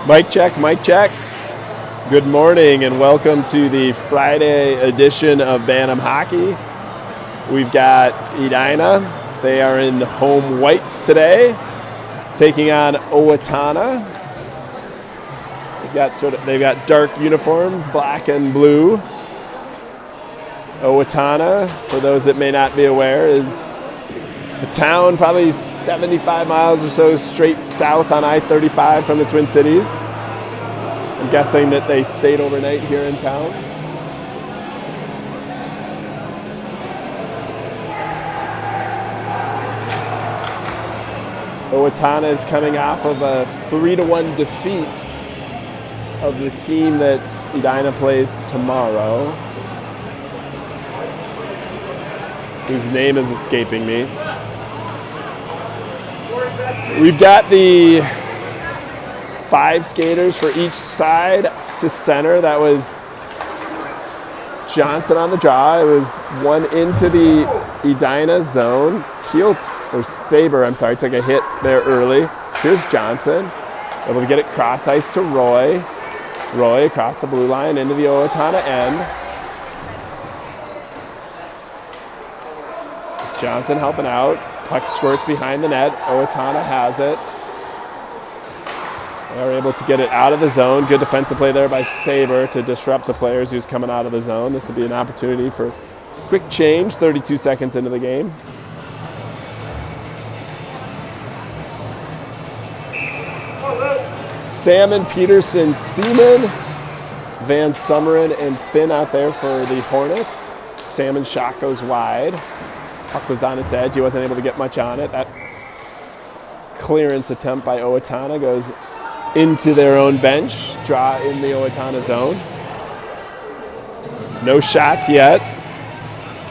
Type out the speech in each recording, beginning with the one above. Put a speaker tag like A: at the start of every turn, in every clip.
A: Mic check, mic check. Good morning and welcome to the Friday edition of Bantam Hockey. We've got Edina. They are in home whites today, taking on OWATONNA. They've got dark uniforms, black and blue. OWATONNA, for those that may not be aware, is a town probably 75 miles or so straight south on I-35 from the Twin Cities. I'm guessing that they stayed overnight here in town. OWATONNA is coming off of a 3-1 defeat of the team that Edina plays tomorrow, whose name is escaping me. We've got the 5 skaters for each side to center. That was Johnson on the draw. It was one into the Edina zone. Saber, took a hit there early. Here's Johnson, able to get it cross ice to Roy. Roy across the blue line into the OWATONNA end. It's Johnson helping out. Puck squirts behind the net. OWATONNA has it. They're able to get it out of the zone. Good defensive play there by Saber to disrupt the players who's coming out of the zone. This will be an opportunity for quick change, 32 seconds into the game. Salmon, Peterson, Seaman, Van Summeren, and Finn out there for the Hornets. Salmon shot goes wide. Puck was on its edge. He wasn't able to get much on it. That clearance attempt by OWATONNA goes into their own bench. Draw in the OWATONNA zone. No shots yet.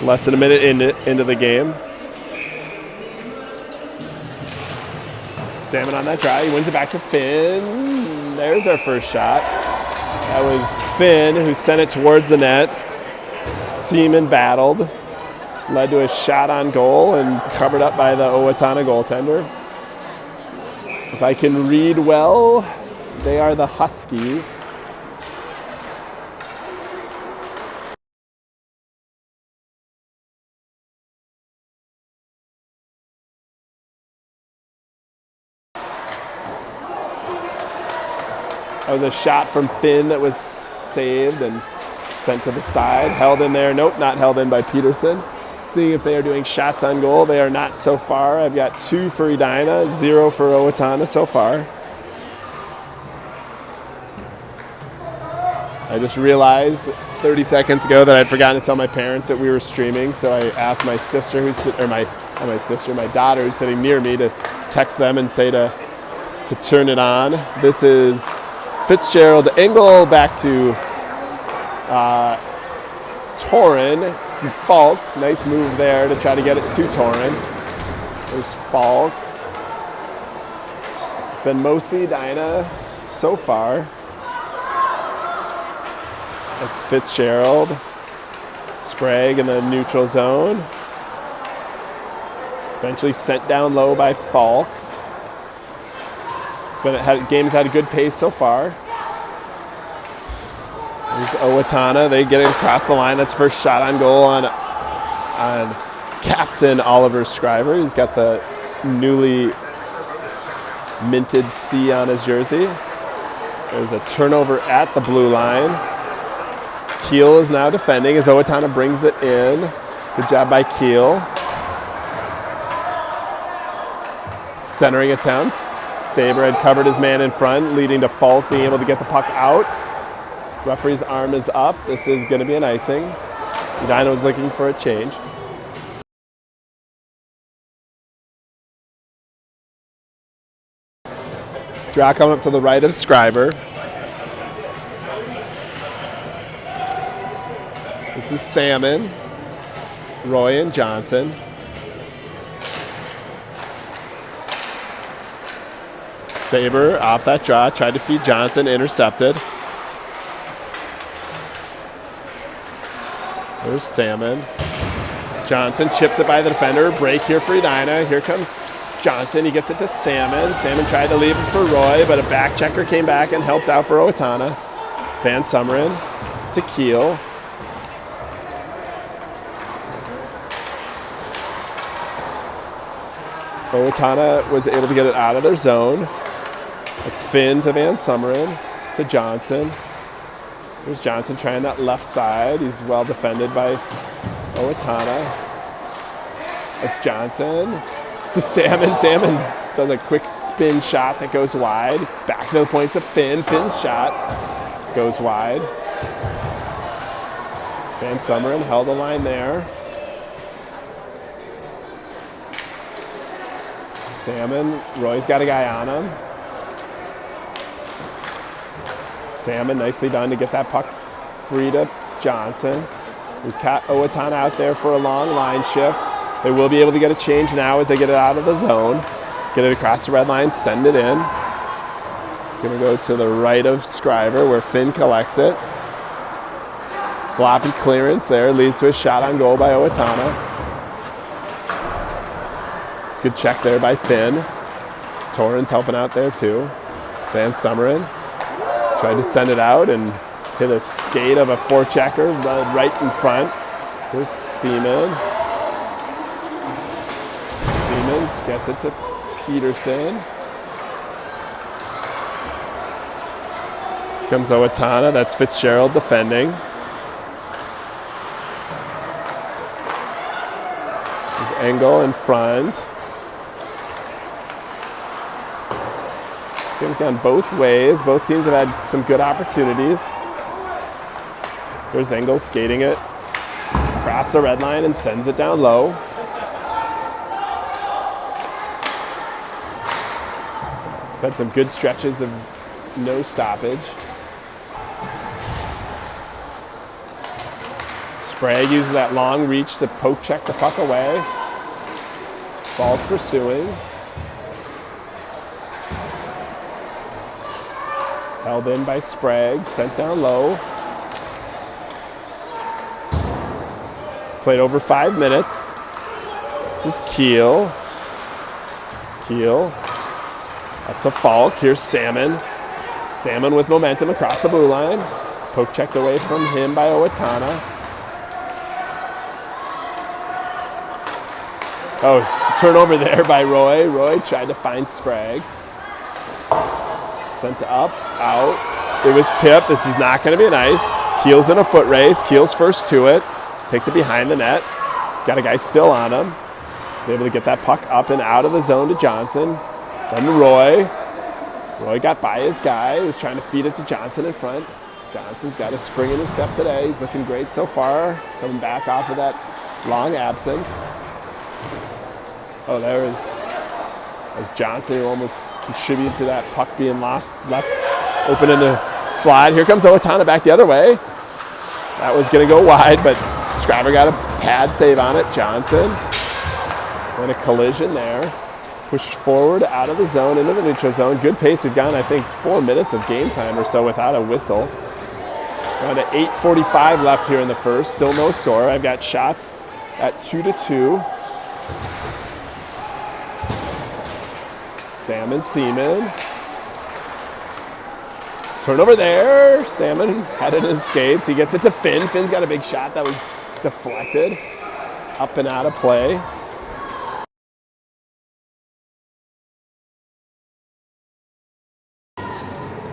A: Less than a minute into the game. Salmon on that try. He wins it back to Finn. There's our first shot. That was Finn who sent it towards the net. Seaman battled. Led to a shot on goal and covered up by the OWATONNA goaltender. If I can read well, they are the Huskies. That was a shot from Finn that was saved and sent to the side. Held in there. Nope, not held in by Peterson. Seeing if they are doing shots on goal. They are not so far. I've got 2 for Edina, 0 for OWATONNA so far. I just realized 30 seconds ago that I'd forgotten to tell my parents that we were streaming, so I asked my sister, my daughter who's sitting near me, to text them and say to turn it on. This is Fitzgerald Engel back to Torin. Falk, nice move there to try to get it to Torin. There's Falk. It's been mostly Edina so far. It's Fitzgerald. Sprague in the neutral zone. Eventually sent down low by Falk. Game's had a good pace so far. There's OWATONNA. They get it across the line. That's first shot on goal on Captain Oliver Scriver. He's got the newly minted C on his jersey. There's a turnover at the blue line. Keel is now defending as OWATONNA brings it in. Good job by Keel. Centering attempt. Saber had covered his man in front, leading to Falk being able to get the puck out. Referee's arm is up. This is going to be an icing. Edina was looking for a change. Draw coming up to the right of Scriber. This is Salmon, Roy, and Johnson. Saber off that draw, tried to feed Johnson, intercepted. There's Salmon. Johnson chips it by the defender. Break here for Edina. Here comes Johnson, he gets it to Salmon. Salmon tried to leave it for Roy, but a back checker came back and helped out for OWATONNA. Van Sumeren to Keel. OWATONNA was able to get it out of their zone. It's Finn to Van Sumeren to Johnson. There's Johnson trying that left side. He's well defended by OWATONNA. It's Johnson to Salmon. Salmon does a quick spin shot that goes wide. Back to the point to Finn. Finn's shot goes wide. Van Sumeren held the line there. Salmon, Roy's got a guy on him. Salmon, nicely done to get that puck free to Johnson. We've got OWATONNA out there for a long line shift. They will be able to get a change now as they get it out of the zone. Get it across the red line, send it in. It's going to go to the right of Scriver where Finn collects it. Sloppy clearance there leads to a shot on goal by OWATONNA. It's a good check there by Finn. Torrens helping out there too. Van Sumeren tried to send it out and hit a skate of a forechecker right in front. There's Seaman. Seaman gets it to Peterson. Comes OWATONNA. That's Fitzgerald defending. There's Engel in front. This game's gone both ways. Both teams have had some good opportunities. There's Engel skating it across the red line and sends it down low. We've had some good stretches of no stoppage. Sprague uses that long reach to poke check the puck away. Falk pursuing. Held in by Sprague, sent down low. Played over 5 minutes. This is Keel. Keel up to Falk. Here's Salmon. Salmon with momentum across the blue line. Poke checked away from him by OWATONNA. Oh, turnover there by Roy. Roy tried to find Sprague. Sent up, out. It was tipped. This is not going to be nice. Keel's in a foot race. Keel's first to it. Takes it behind the net. He's got a guy still on him. He's able to get that puck up and out of the zone to Johnson. Then to Roy. Roy got by his guy. He was trying to feed it to Johnson in front. Johnson's got a spring in his step today. He's looking great so far. Coming back off of that long absence. Oh, there was as Johnson, who almost contributed to that puck being lost left open in the slide. Here comes OWATONNA back the other way. That was going to go wide, but Scriver got a pad save on it. Johnson. Then a collision there. Pushed forward out of the zone into the neutral zone. Good pace. We've gone, I think, 4 minutes of game time or so without a whistle. Around at 8:45 left here in the first. Still no score. I've got shots at 2-2. Salmon, Seaman. Turnover there. Salmon had it in his skates. He gets it to Finn. Finn's got a big shot that was deflected. Up and out of play.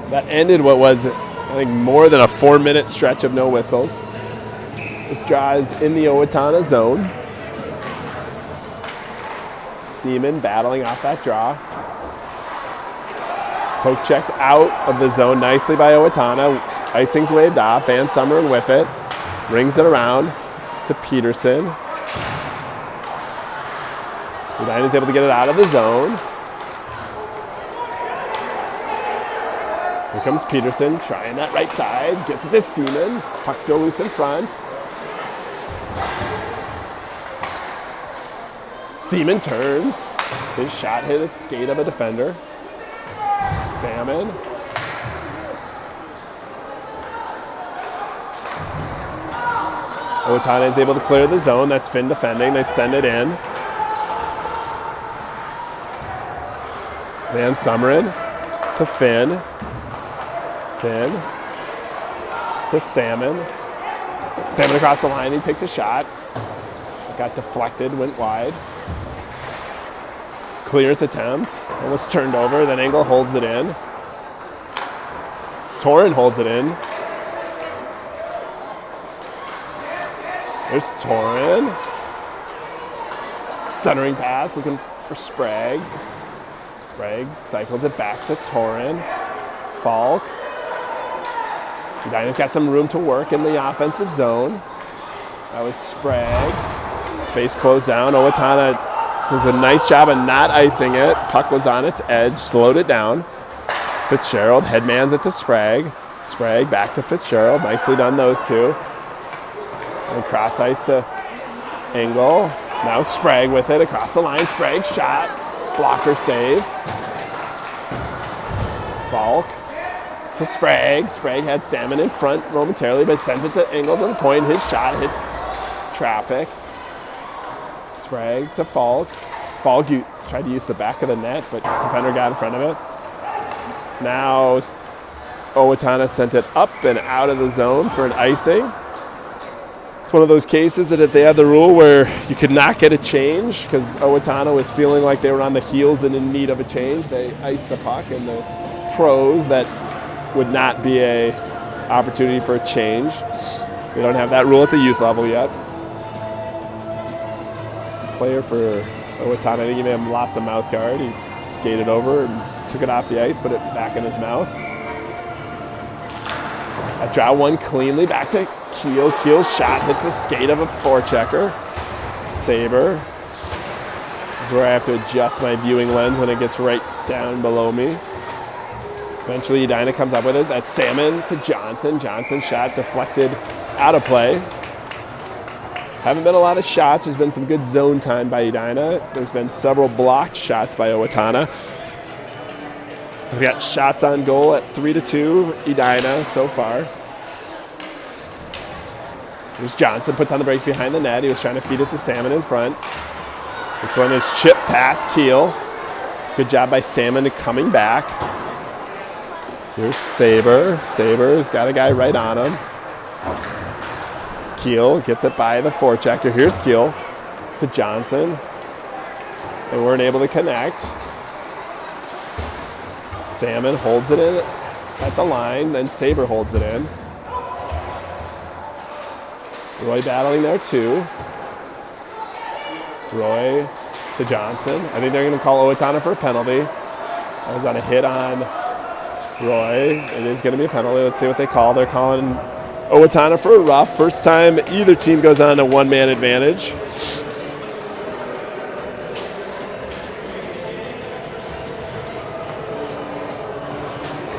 A: That ended what was, I think, more than a 4-minute stretch of no whistles. This draw is in the OWATONNA zone. Seaman battling off that draw. Poke checked out of the zone nicely by OWATONNA. Icing's waved off. Van Sumeren with it. Rings it around to Peterson. United is able to get it out of the zone. Here comes Peterson, trying that right side. Gets it to Seaman. Puck still loose in front. Seaman turns. His shot hit a skate of a defender. Salmon. OWATONNA is able to clear the zone. That's Finn defending. They send it in. Van Summerin to Finn. Finn to Salmon. Salmon across the line, he takes a shot. Got deflected, went wide. Clearance attempt, almost turned over, then Engel holds it in. Torin holds it in. There's Torin. Centering pass, looking for Sprague. Sprague cycles it back to Torin. Falk. Edina's got some room to work in the offensive zone. That was Sprague. Space closed down. Owatonna does a nice job of not icing it. Puck was on its edge, slowed it down. Fitzgerald headmans it to Sprague. Sprague back to Fitzgerald. Nicely done, those two. And cross ice to Engel. Now Sprague with it across the line. Sprague shot. Blocker save. Falk to Sprague. Sprague had Salmon in front momentarily, but sends it to Engel to the point. His shot hits traffic. Sprague to Falk. Falk tried to use the back of the net, but defender got in front of it. Now Owatonna sent it up and out of the zone for an icing. It's one of those cases that if they had the rule where you could not get a change because Owatonna was feeling like they were on the heels and in need of a change, they iced the puck, and the pros, that would not be a opportunity for a change. They don't have that rule at the youth level yet. Player for Owatonna, I think he may have lost a mouth guard. He skated over and took it off the ice, put it back in his mouth. I draw one cleanly back to Keel. Keel's shot hits the skate of a forechecker. Saber. This is where I have to adjust my viewing lens when it gets right down below me. Eventually Edina comes up with it. That's Salmon to Johnson. Johnson shot deflected out of play. Haven't been a lot of shots. There's been some good zone time by Edina. There's been several blocked shots by Owatonna. We've got shots on goal at 3-2, Edina so far. Here's Johnson, puts on the brakes behind the net. He was trying to feed it to Salmon in front. This one is chip past Keel. Good job by Salmon coming back. Here's Saber. Saber's got a guy right on him. Keel gets it by the forechecker. Here's Keel to Johnson. They weren't able to connect. Salmon holds it in at the line, then Saber holds it in. Roy battling there too. Roy to Johnson. I think they're going to call Owatonna for a penalty. That was on a hit on Roy. It is going to be a penalty. Let's see what they call. They're calling Owatonna for a rough. First time either team goes on a one-man advantage.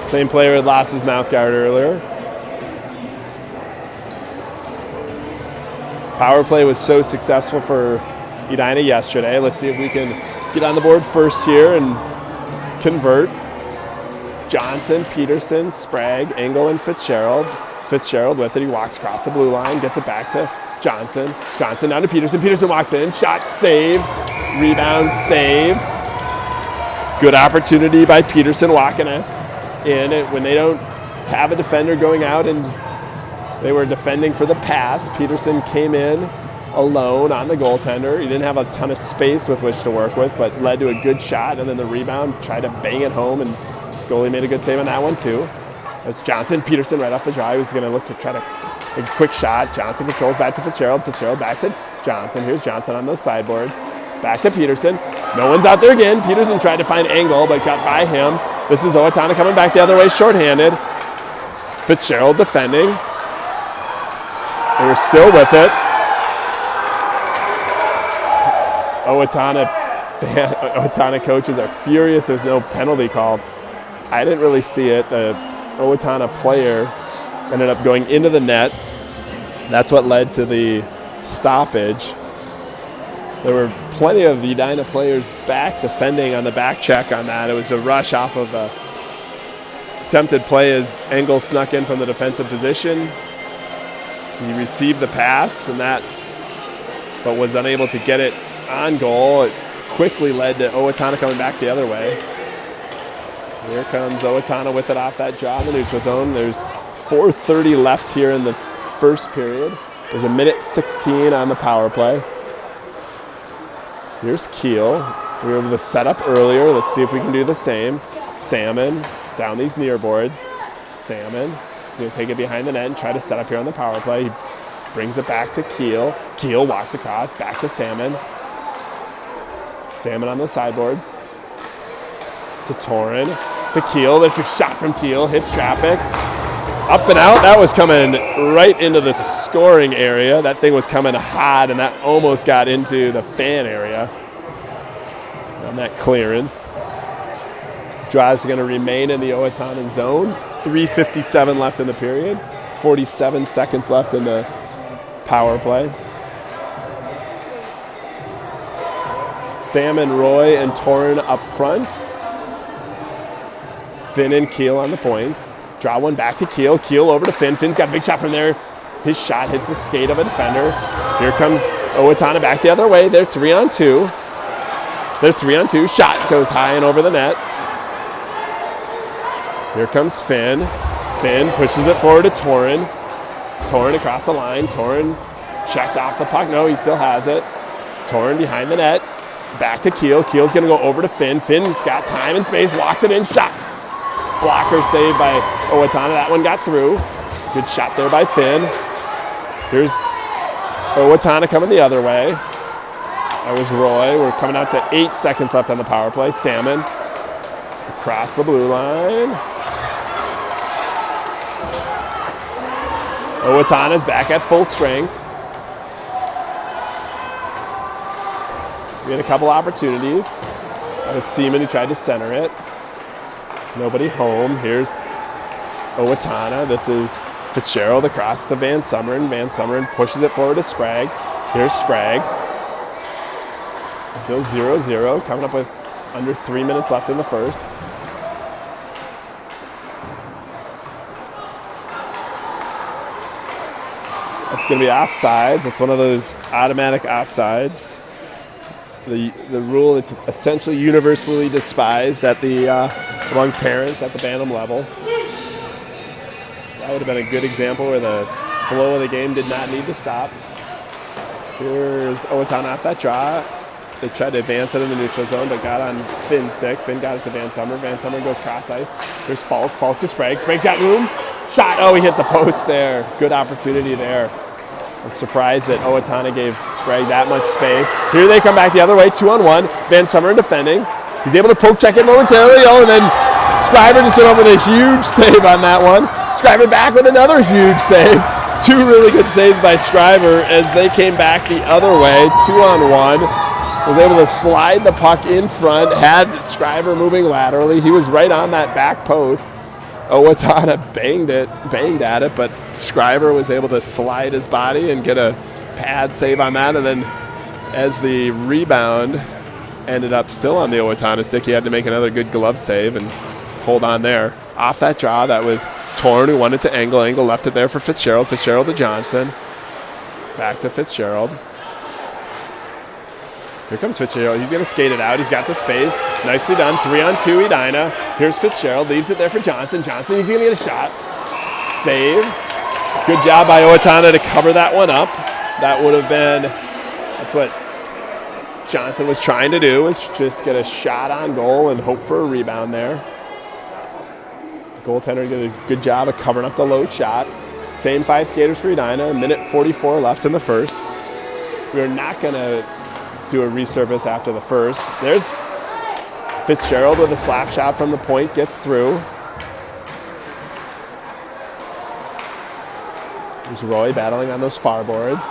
A: Same player had lost his mouth guard earlier. Power play was so successful for Edina yesterday. Let's see if we can get on the board first here and convert. It's Johnson, Peterson, Sprague, Engel, and Fitzgerald. It's Fitzgerald with it. He walks across the blue line, gets it back to Johnson. Johnson down to Peterson. Peterson walks in. Shot, save. Rebound, save. Good opportunity by Peterson walking in. When they don't have a defender going out and they were defending for the pass, Peterson came in alone on the goaltender. He didn't have a ton of space with which to work with, but led to a good shot, and then the rebound, tried to bang it home, and goalie made a good save on that one too. That's Johnson. Peterson right off the draw. He was going to look to try to make a quick shot. Johnson controls back to Fitzgerald. Fitzgerald back to Johnson. Here's Johnson on those sideboards. Back to Peterson. No one's out there again. Peterson tried to find Engel, but got by him. This is Owatonna coming back the other way, shorthanded. Fitzgerald defending. They were still with it. Owatonna coaches are furious there's no penalty called. I didn't really see it. The Owatonna player ended up going into the net. That's what led to the stoppage. There were plenty of Edina players back defending on the back check on that. It was a rush off of a attempted play as Engel snuck in from the defensive position. He received the pass but was unable to get it on goal. It quickly led to Owatonna coming back the other way. Here comes Owatonna with it off that draw in the neutral zone. There's 4:30 left here in the first period. There's a minute 16 on the power play. Here's Keel. We were able to set up earlier. Let's see if we can do the same. Salmon down these near boards. Salmon is going to take it behind the net and try to set up here on the power play. He brings it back to Keel. Keel walks across, back to Salmon. Salmon on those sideboards. To Torin. To Keel. There's a shot from Keel. Hits traffic. Up and out. That was coming right into the scoring area. That thing was coming hot, and that almost got into the fan area on that clearance. Draw is going to remain in the Owatonna zone. 3:57 left in the period. 47 seconds left in the power play. Salmon, Roy, and Torin up front. Finn and Keel on the points. Draw one back to Keel. Keel over to Finn. Finn's got a big shot from there. His shot hits the skate of a defender. Here comes Owatonna back the other way. They're 3-on-2. There's 3-on-2. Shot goes high and over the net. Here comes Finn. Finn pushes it forward to Torin. Torin across the line. Torin checked off the puck. No, he still has it. Torin behind the net. Back to Keel. Keel's going to go over to Finn. Finn's got time and space. Walks it in. Shot. Blocker saved by Owatonna. That one got through. Good shot there by Finn. Here's Owatonna coming the other way. That was Roy. We're coming out to 8 seconds left on the power play. Salmon across the blue line. Owatonna's back at full strength. We had a couple opportunities. That was Seaman who tried to center it. Nobody home. Here's Owatonna. This is Fitzgerald across to Van Summeren. Van Summeren pushes it forward to Sprague. Here's Sprague. Still 0-0. Coming up with under 3 minutes left in the first. That's going to be offsides. That's one of those automatic offsides. The rule that's essentially universally despised at the among parents at the Bantam level. That would have been a good example where the flow of the game did not need to stop. Here's Owatonna off that draw. They tried to advance it in the neutral zone, but got on Finn's stick. Finn got it to Van Summeren. Van Summeren goes cross ice. Here's Falk. Falk to Sprague. Sprague's got room. Shot. Oh, he hit the post there. Good opportunity there. I'm surprised that Owatonna gave Sprague that much space. Here they come back the other way, 2-on-1. Van Summeren defending. He's able to poke check it momentarily. Oh, and then Scriver just came up with a huge save on that one. Scriver back with another huge save. Two really good saves by Scriver as they came back the other way, 2-on-1. Was able to slide the puck in front, had Scriver moving laterally. He was right on that back post. Owatonna banged at it, but Scriver was able to slide his body and get a pad save on that. And then as the rebound ended up still on the Owatonna stick, he had to make another good glove save and hold on there. Off that draw, that was Torn, who wanted to angle. Angle left it there for Fitzgerald. Fitzgerald to Johnson. Back to Fitzgerald. Here comes Fitzgerald. He's going to skate it out. He's got the space. Nicely done. 3-on-2 Edina. Here's Fitzgerald. Leaves it there for Johnson. Johnson, he's going to get a shot. Save. Good job by Owatonna to cover that one up. That would have been, that's what Johnson was trying to do, is just get a shot on goal and hope for a rebound there. The goaltender did a good job of covering up the low shot. Same 5 skaters for Edina. A minute 44 left in the first. We're not going to do a resurface after the first. There's Fitzgerald with a slap shot from the point, gets through. There's Roy battling on those far boards.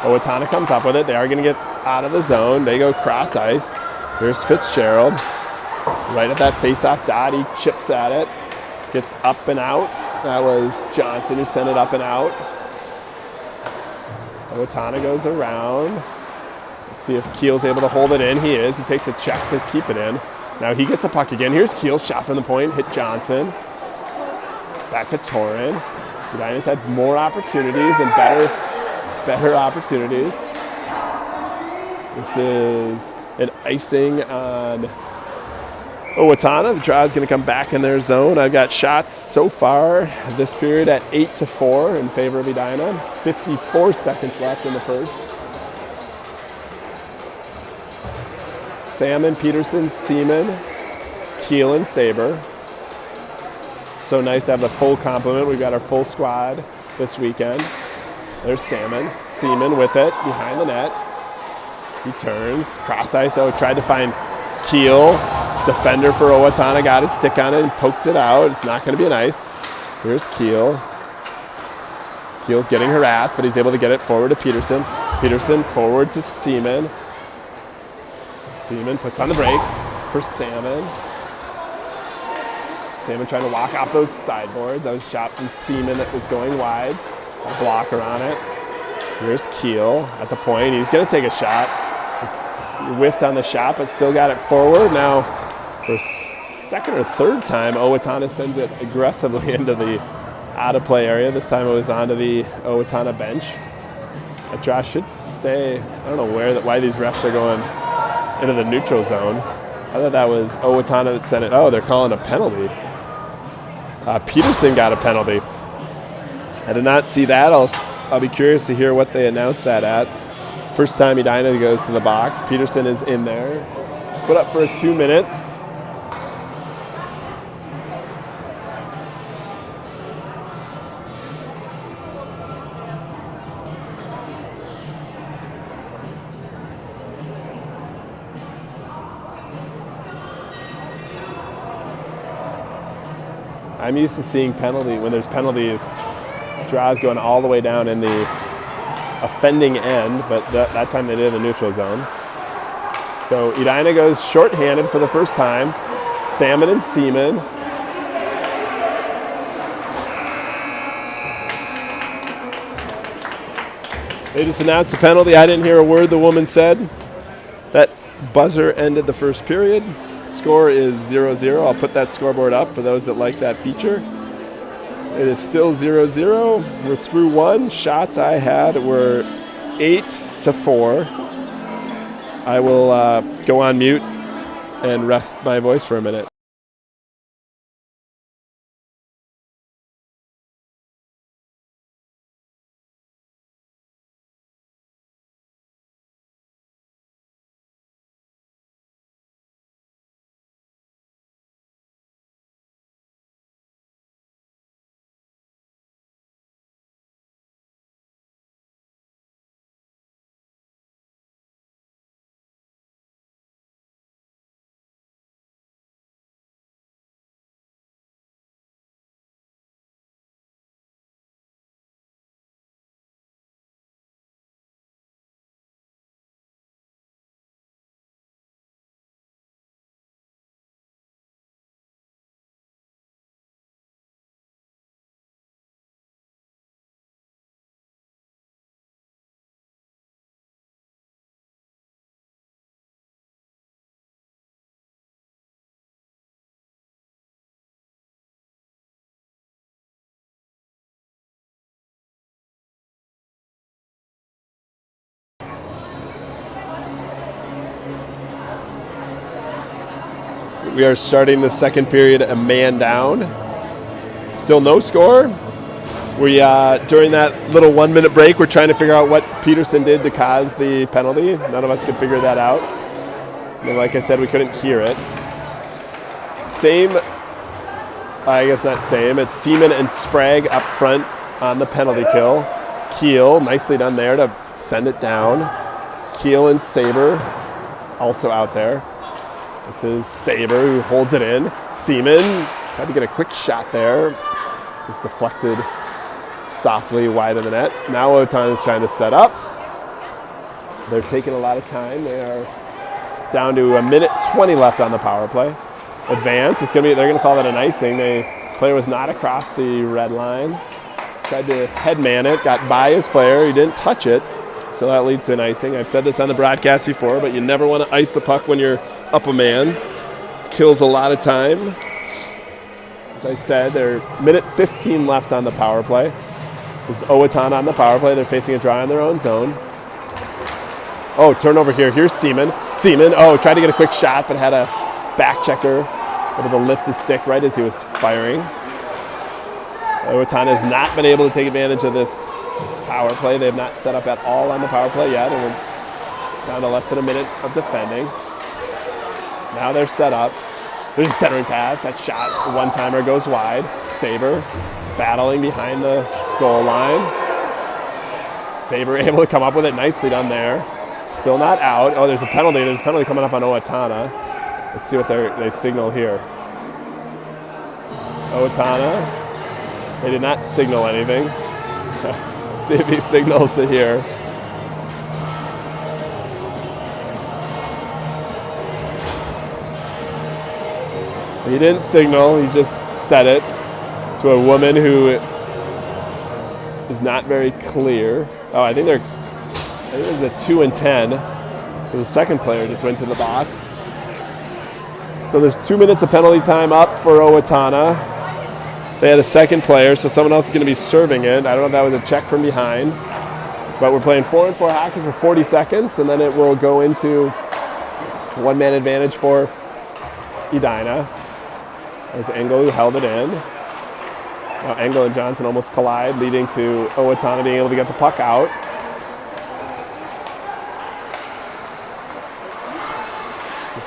A: Owatonna comes up with it. They are going to get out of the zone. They go cross ice. Here's Fitzgerald. Right at that face-off dot, he chips at it. Gets up and out. That was Johnson who sent it up and out. Owatonna goes around. Let's see if Keel's able to hold it in. He is. He takes a check to keep it in. Now he gets a puck again. Here's Keel. Shot from the point. Hit Johnson. Back to Torin. Edina's had more opportunities and better opportunities. This is an icing on OWATONNA, the draw is going to come back in their zone. I've got shots so far this period at 8-4 in favor of Edina. 54 seconds left in the first. Salmon, Peterson, Seaman, Keel, and Saber. So nice to have the full complement. We've got our full squad this weekend. There's Salmon, Seaman with it behind the net. He turns, cross ice. Oh, tried to find Keel. Defender for OWATONNA got his stick on it and poked it out. It's not going to be an ice. Here's Keel. Keel's getting harassed, but he's able to get it forward to Peterson. Peterson forward to Seaman. Seaman puts on the brakes for Salmon. Salmon trying to walk off those sideboards. That was a shot from Seaman that was going wide. A blocker on it. Here's Keel at the point. He's going to take a shot. He whiffed on the shot, but still got it forward. Now, for second or third time, OWATONNA sends it aggressively into the out-of-play area. This time it was onto the OWATONNA bench. That draw should stay. I don't know why these refs are going into the neutral zone. I thought that was OWATONNA that sent it. Oh, they're calling a penalty. Peterson got a penalty. I did not see that. I'll be curious to hear what they announced that at. First time Edina goes to the box. Peterson is in there. It's put up for 2 minutes. I'm used to seeing when there's penalties, draws going all the way down in the offending end, but that time they did in the neutral zone. So Edina goes shorthanded for the first time. Salmon and Seaman. They just announced the penalty. I didn't hear a word the woman said. That buzzer ended the first period. Score is 0-0. I'll put that scoreboard up for those that like that feature. It is still 0-0. We're through one. Shots I had were 8-4. I will go on mute and rest my voice for a minute. We are starting the second period a man down. Still no score. We during that little 1 minute break, we're trying to figure out what Peterson did to cause the penalty. None of us could figure that out. And like I said, we couldn't hear it. I guess not same. It's Seaman and Sprague up front on the penalty kill. Keel, nicely done there to send it down. Keel and Saber also out there. This is Saber who holds it in. Seaman tried to get a quick shot there. Just deflected softly wide of the net. Now OWATONNA is trying to set up. They're taking a lot of time. They are down to 1:20 left on the power play. Advance. They're going to call that an icing. The player was not across the red line. Tried to headman it. Got by his player. He didn't touch it. So that leads to an icing. I've said this on the broadcast before, but you never want to ice the puck when you're up a man. Kills a lot of time. As I said, they're 1:15 left on the power play. This is OWATONNA on the power play. They're facing a draw in their own zone. Oh, turnover here. Here's Seaman. Tried to get a quick shot, but had a back checker able to lift his stick right as he was firing. OWATONNA has not been able to take advantage of this power play. They have not set up at all on the power play yet, and we're down to less than a minute of defending. Now they're set up. There's a centering pass. That shot, one-timer, goes wide. Saber battling behind the goal line. Saber able to come up with it. Nicely done there. Still not out. Oh, there's a penalty. There's a penalty coming up on OWATONNA. Let's see what they signal here. OWATONNA. They did not signal anything. Let's see if he signals it here. He didn't signal. He just said it to a woman who is not very clear. Oh, I think it was a 2 and 10. The second player just went to the box. So there's 2 minutes of penalty time up for OWATONNA. They had a second player, so someone else is going to be serving it. I don't know if that was a check from behind. But we're playing 4-on-4 hockey for 40 seconds, and then it will go into one-man advantage for Edina. As Engel who held it in. Now Engel and Johnson almost collide, leading to OWATONNA being able to get the puck out.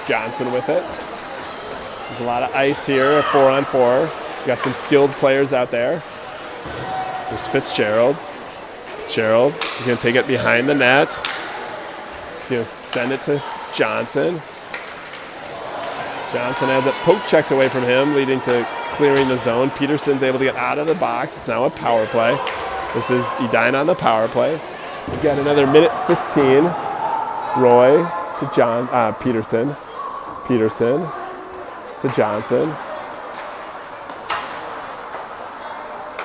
A: Johnson with it. There's a lot of ice here, a 4-on-4. We got some skilled players out there. There's Fitzgerald. Fitzgerald is going to take it behind the net. He's going to send it to Johnson. Johnson has it poke checked away from him, leading to clearing the zone. Peterson's able to get out of the box. It's now a power play. This is Edina on the power play. We've got another minute 15. Roy to Peterson. Peterson to Johnson.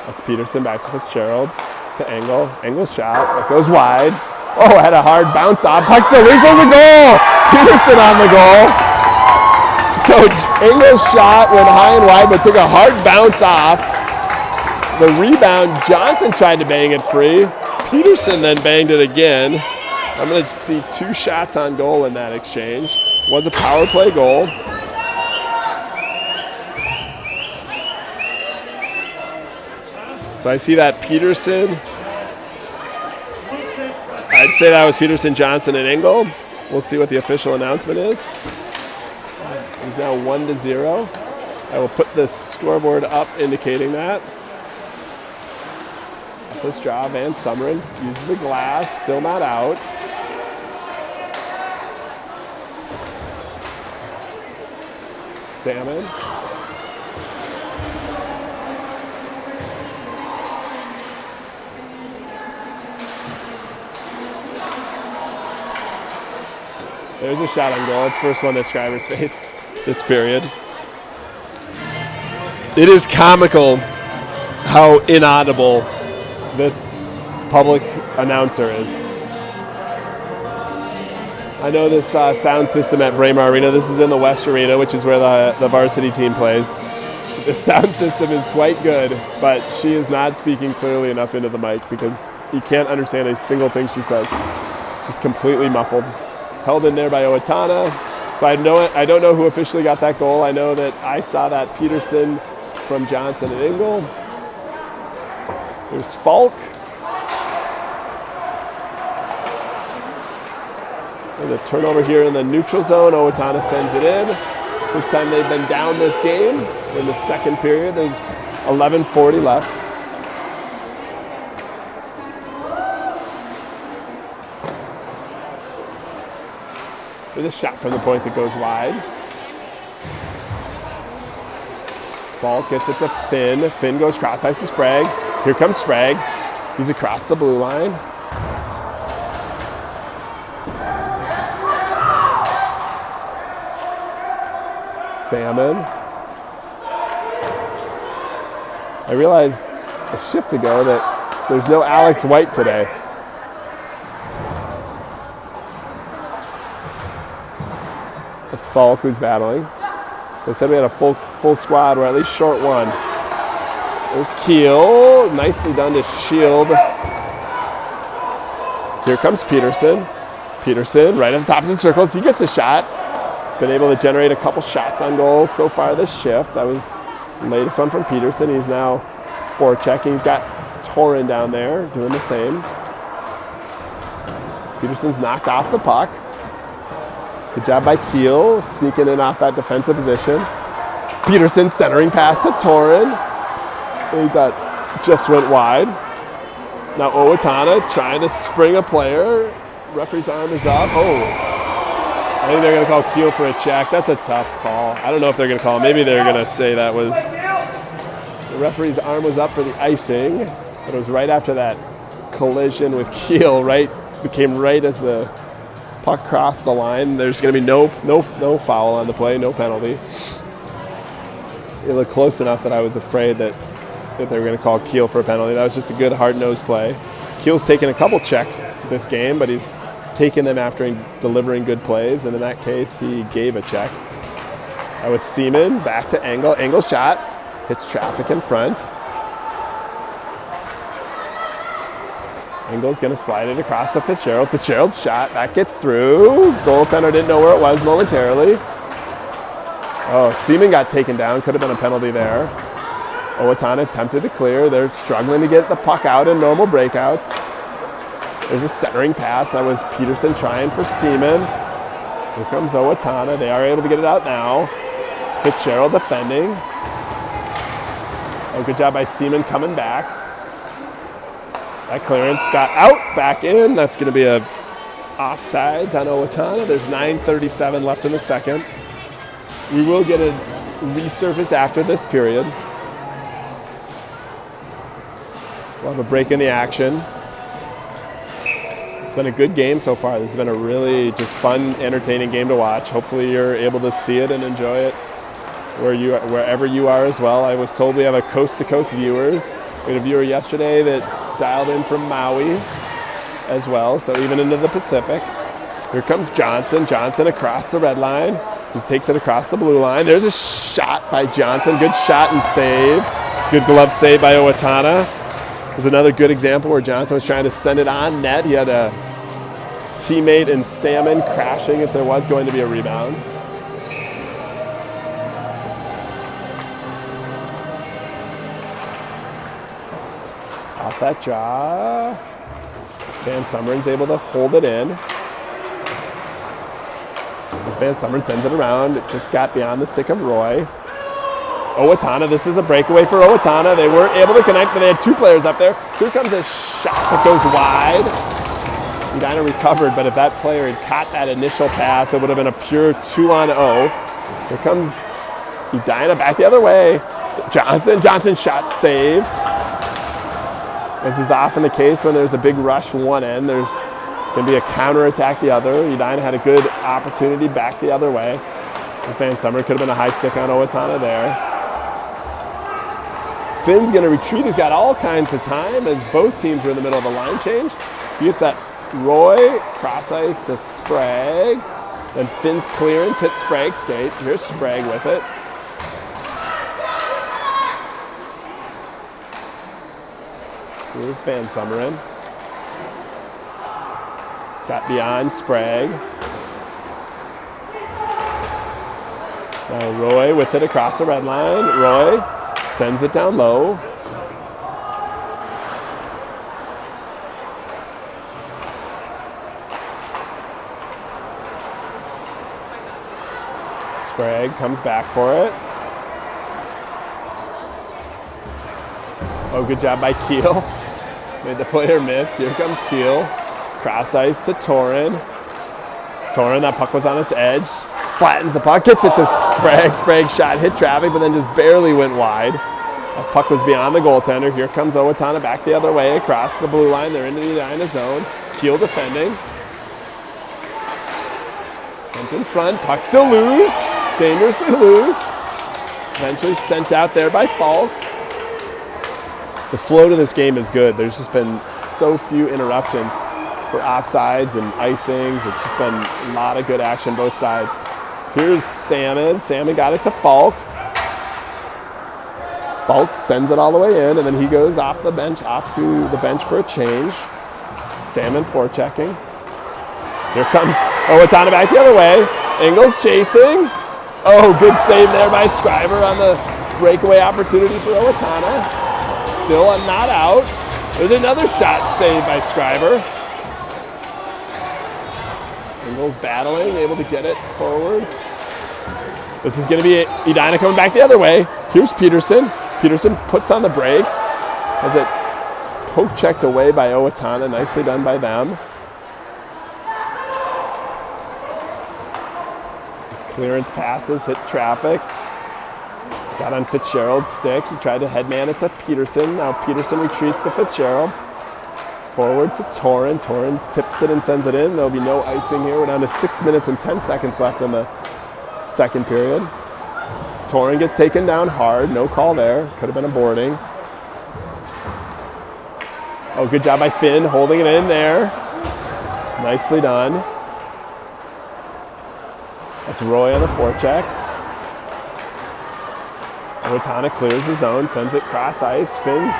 A: That's Peterson back to Fitzgerald to Engel. Engel's shot. It goes wide. Oh, had a hard bounce off. Puck still leads on the goal. Peterson on the goal. So Engel's shot went high and wide, but took a hard bounce off. The rebound, Johnson tried to bang it free. Peterson then banged it again. I'm going to see 2 shots on goal in that exchange. Was a power play goal. So I see that Peterson. I'd say that was Peterson, Johnson, and Engel. We'll see what the official announcement is. He's now 1-0. I will put the scoreboard up indicating that. This draw, Van Summeren uses the glass, still not out. Salmon. There's a shot on goal. It's the first one that Scriber's faced this period. It is comical how inaudible this public announcer is. I know this sound system at Braemar Arena. This is in the West Arena, which is where the varsity team plays. The sound system is quite good, but she is not speaking clearly enough into the mic because you can't understand a single thing she says. She's completely muffled. Held in there by OWATONNA. So I don't know who officially got that goal. I know that I saw that Peterson from Johnson and Engel. There's Falk. And a turnover here in the neutral zone. OWATONNA sends it in. First time they've been down this game in the second period. There's 11:40 left. There's a shot from the point that goes wide. Falk gets it to Finn. Finn goes cross ice to Sprague. Here comes Sprague. He's across the blue line. Salmon. I realized a shift ago that there's no Alex White today. It's Falk who's battling. So I said we had a full squad. We're at least short one. There's Keel. Nicely done to shield. Here comes Peterson. Peterson right at the top of the circles. He gets a shot. been able to generate a couple shots on goal so far this shift. That was the latest one from Peterson. He's now forechecking. He's got Torin down there doing the same. Peterson's knocked off the puck. Good job by Keel, sneaking in off that defensive position. Peterson centering pass to Torin. I think that just went wide. Now OWATONNA trying to spring a player. Referee's arm is up. Oh, I think they're going to call Keel for a check. That's a tough call. I don't know if they're going to call. Maybe they're going to say that was the referee's arm was up for the icing, but it was right after that collision with Keel. Became right as the puck crossed the line. There's going to be no foul on the play, no penalty. It looked close enough that I was afraid that they were going to call Keel for a penalty. That was just a good hard-nosed play. Keel's taken a couple checks this game, but he's taken them after delivering good plays, and in that case, he gave a check. That was Seaman, back to Engel. Engel shot, hits traffic in front. Engel's going to slide it across to Fitzgerald. Fitzgerald shot, that gets through. Goaltender didn't know where it was momentarily. Oh, Seaman got taken down. Could have been a penalty there. OWATONNA attempted to clear. They're struggling to get the puck out in normal breakouts. There's a centering pass. That was Peterson trying for Seaman. Here comes OWATONNA. They are able to get it out now. Fitzgerald defending. Oh, good job by Seaman coming back. That clearance got out, back in. That's going to be a offsides on OWATONNA. There's 9:37 left in the second. We will get a resurface after this period. So we'll have a break in the action. It's been a good game so far. This has been a really just fun, entertaining game to watch. Hopefully you're able to see it and enjoy it wherever you are as well. I was told we have a coast-to-coast viewers. We had a viewer yesterday that dialed in from Maui as well, so even into the Pacific. Here comes Johnson. Johnson across the red line. He takes it across the blue line. There's a shot by Johnson. Good shot and save. It's a good glove save by OWATONNA. There's another good example where Johnson was trying to send it on net. He had a teammate in Salmon crashing if there was going to be a rebound. Off that draw. Van Summern's able to hold it in. As Van Summern sends it around, it just got beyond the stick of Roy. OWATONNA, this is a breakaway for OWATONNA. They weren't able to connect, but they had two players up there. Here comes a shot that goes wide. Edina recovered, but if that player had caught that initial pass, it would have been a pure 2-on-0. Here comes Edina back the other way. Johnson shot save. This is often the case when there's a big rush one end. There's going to be a counterattack the other. Edina had a good opportunity back the other way. This Van Summer could have been a high stick on OWATONNA there. Finn's going to retreat. He's got all kinds of time as both teams were in the middle of a line change. He gets that Roy, cross ice to Sprague. Then Finn's clearance hits Sprague's skate. Here's Sprague with it. Here's Van Summeren. Got beyond Sprague. Now Roy with it across the red line. Roy sends it down low. Sprague comes back for it. Oh, good job by Keel. Made the player miss. Here comes Keel. Cross ice to Torin. Torin, that puck was on its edge. Flattens the puck, gets it to Sprague. Sprague shot, hit traffic, but then just barely went wide. That puck was beyond the goaltender. Here comes OWATONNA back the other way across the blue line. They're into the Edina zone. Keel defending. Sent in front. Puck still loose. Dangerously loose. Eventually sent out there by Falk. The flow to this game is good. There's just been so few interruptions for offsides and icings. It's just been a lot of good action both sides. Here's Salmon. Salmon got it to Falk. Falk sends it all the way in, and then he goes off to the bench for a change. Salmon forechecking. Here comes OWATONNA back the other way. Ingles chasing. Oh, good save there by Scriber on the breakaway opportunity for OWATONNA. Still not out. There's another shot saved by Scriber. Ingles battling, able to get it forward. This is going to be Edina coming back the other way. Here's Peterson. Peterson puts on the brakes. Has it poke checked away by OWATONNA. Nicely done by them. His clearance passes, hit traffic. Got on Fitzgerald's stick. He tried to headman it to Peterson. Now Peterson retreats to Fitzgerald. Forward to Torin. Torin tips it and sends it in. There'll be no icing here. We're down to 6 minutes and 10 seconds left in the second period. Torin gets taken down hard. No call there. Could have been a boarding. Oh, good job by Finn holding it in there. Nicely done. That's Roy on the forecheck. OWATONNA clears the zone, sends it cross ice. Finn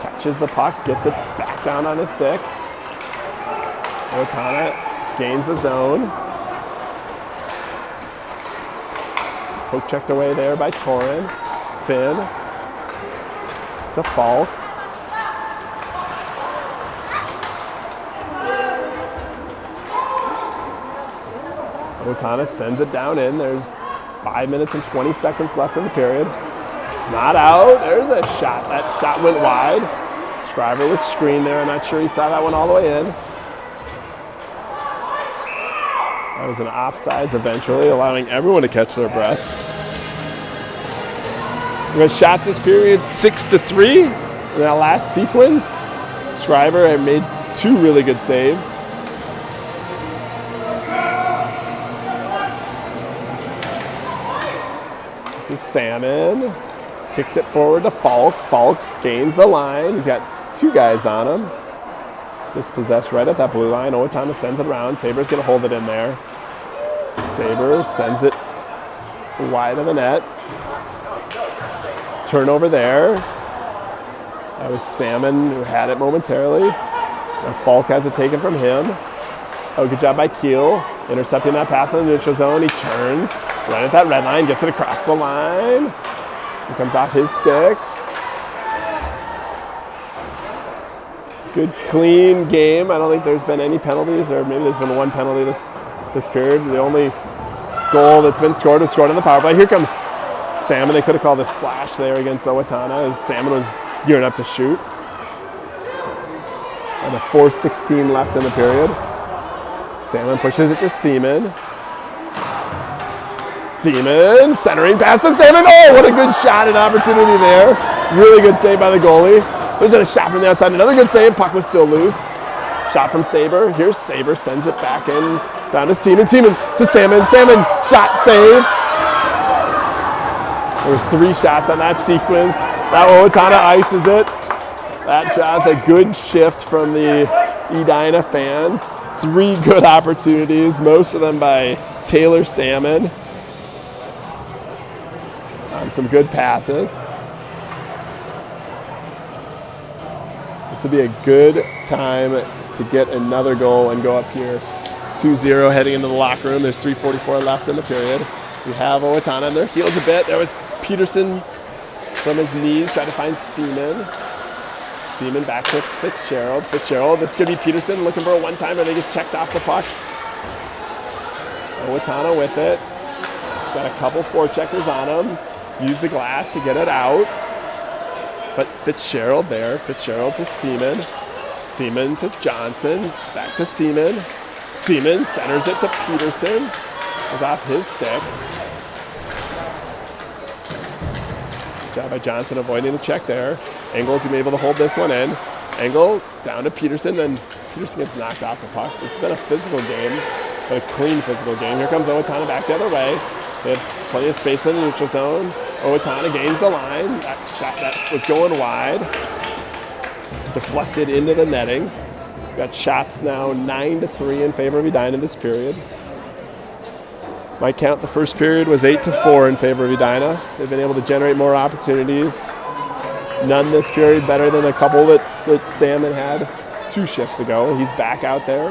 A: catches the puck, gets it back down on his stick. OWATONNA gains the zone. Poke checked away there by Torin. Finn to Falk. OWATONNA sends it down in. There's 5 minutes and 20 seconds left in the period. It's not out. There's a shot. That shot went wide. Scriber was screened there. I'm not sure he saw that one all the way in. That was an offsides eventually, allowing everyone to catch their breath. We had shots this period 6-3. In that last sequence, Scriber had made 2 really good saves. This is Salmon. Kicks it forward to Falk. Falk gains the line. He's got 2 guys on him. Dispossessed right at that blue line. OWATONNA sends it around. Saber's going to hold it in there. Saber sends it wide of the net. Turnover there. That was Salmon who had it momentarily. And Falk has it taken from him. Oh, good job by Keel. Intercepting that pass in the neutral zone. He turns right at that red line. Gets it across the line. It comes off his stick. Good, clean game. I don't think there's been any penalties, or maybe there's been 1 penalty this period. The only goal that's been scored was scored on the power play. Here comes Salmon. They could have called a slash there against OWATONNA as Salmon was gearing up to shoot. And a 4:16 left in the period. Salmon pushes it to Seaman. Seaman centering pass to Salmon. Oh, what a good shot and opportunity there. Really good save by the goalie. There's a shot from the outside. Another good save. Puck was still loose. Shot from Saber. Here's Saber. Sends it back in. Down to Seaman. Seaman to Salmon. Salmon shot save. There were 3 shots on that sequence. That OWATONNA ices it. That draws a good shift from the Edina fans. 3 good opportunities, most of them by Taylor Salmon. On some good passes. This would be a good time to get another goal and go up here 2-0 heading into the locker room. There's 3:44 left in the period. We have OWATONNA on their heels a bit. There was Peterson from his knees, trying to find Seaman. Seaman back to Fitzgerald. Fitzgerald, this could be Peterson looking for a one-timer. They gets checked off the puck. OWATONNA with it. Got a couple forecheckers on him. Use the glass to get it out. But Fitzgerald there. Fitzgerald to Seaman. Seaman to Johnson. Back to Seaman. Seaman centers it to Peterson. Goes off his stick. Good job by Johnson avoiding the check there. Engel's going to be able to hold this one in. Engel down to Peterson, and Peterson gets knocked off the puck. This has been a physical game, but a clean physical game. Here comes OWATONNA back the other way. They have plenty of space in the neutral zone. OWATONNA gains the line. That shot that was going wide. Deflected into the netting. We've got shots now 9-3 in favor of Edina this period. My count, the first period was 8-4 in favor of Edina. They've been able to generate more opportunities. None this period better than a couple that Salmon had 2 shifts ago. He's back out there.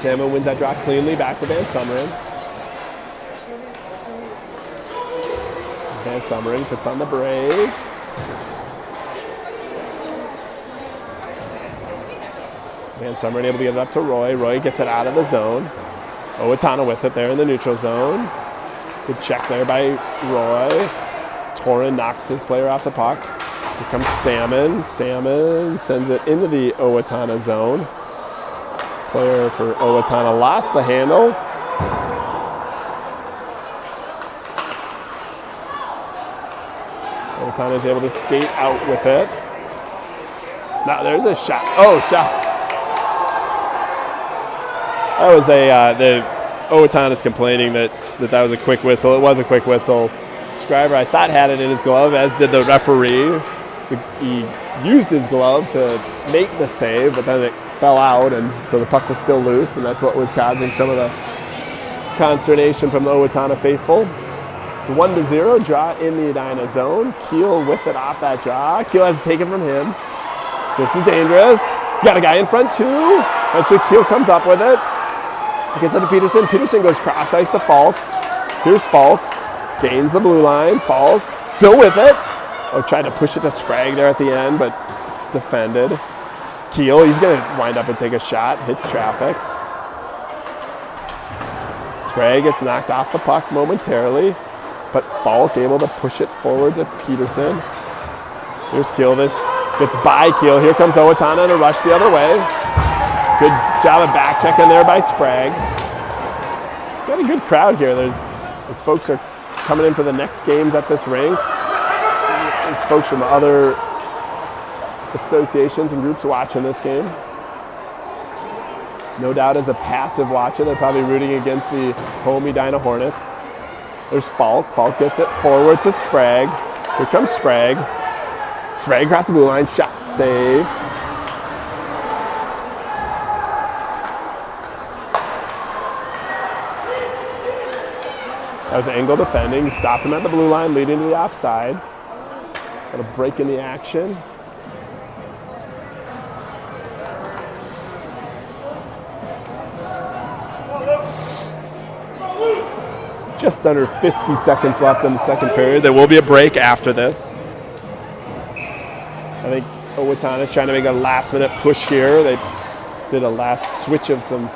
A: Salmon wins that draw cleanly, back to Van Summeren. Van Summeren puts on the brakes. Van Summeren able to get it up to Roy. Roy gets it out of the zone. OWATONNA with it there in the neutral zone. Good check there by Roy. Torin knocks his player off the puck. Here comes Salmon. Salmon sends it into the OWATONNA zone. Player for OWATONNA lost the handle. OWATONNA is able to skate out with it. Now there's a shot. Oh, shot. That was the OWATONNA is complaining that was a quick whistle. It was a quick whistle. Scriber, I thought, had it in his glove, as did the referee. He used his glove to make the save, but then it fell out, and so the puck was still loose, and that's what was causing some of the consternation from the OWATONNA faithful. It's 1-0, draw in the Edina zone. Keel with it off that draw. Keel has to take it from him. So this is dangerous. He's got a guy in front too. Eventually Keel comes up with it. He gets it to Peterson. Peterson goes cross ice to Falk. Here's Falk. Gains the blue line. Falk still with it. Oh, tried to push it to Sprague there at the end, but defended. Keel, he's going to wind up and take a shot. Hits traffic. Sprague gets knocked off the puck momentarily, but Falk able to push it forward to Peterson. Here's Keel. This gets by Keel. Here comes OWATONNA in a rush the other way. Good job of back checking there by Sprague. Got a good crowd here. As folks are coming in for the next games at this rink. There's folks from other associations and groups watching this game. No doubt as a passive watcher, they're probably rooting against the home Edina Hornets. There's Falk. Falk gets it forward to Sprague. Here comes Sprague. Sprague across the blue line. Shot save. That was Engel defending. Stopped him at the blue line, leading to the offsides. Got a break in the action. Just under 50 seconds left in the second period. There will be a break after this. I think OWATONNA is trying to make a last-minute push here. They did a last switch of some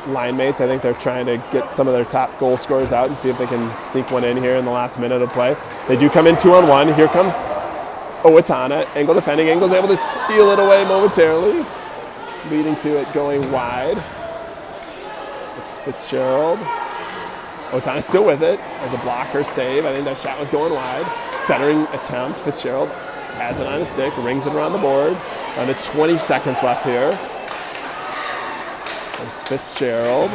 A: line mates. I think they're trying to get some of their top goal scorers out and see if they can sneak one in here in the last minute of play. They do come in 2-on-1. Here comes OWATONNA. Engel defending. Engel's able to steal it away momentarily, leading to it going wide. It's Fitzgerald. OWATONNA still with it as a blocker save. I think that shot was going wide. Centering attempt. Fitzgerald has it on his stick, rings it around the board. Down to 20 seconds left here. There's Fitzgerald.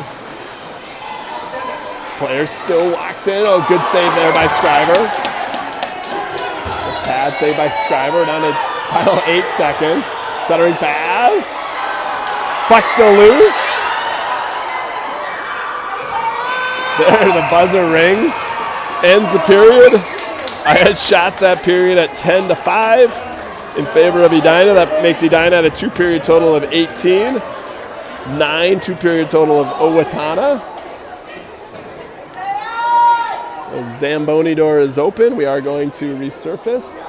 A: Player still walks in. Oh, good save there by Scriver. Pad save by Scriver. Down to final 8 seconds. Centering pass. Puck still loose. There, the buzzer rings. Ends the period. I had shots that period at 10-5 in favor of Edina. That makes Edina at a 2-period total of 18. 9 2-period total of OWATONNA. The Zamboni door is open. We are going to resurface.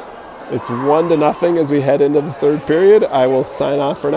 A: It's 1-0 as we head into the third period. I will sign off for now.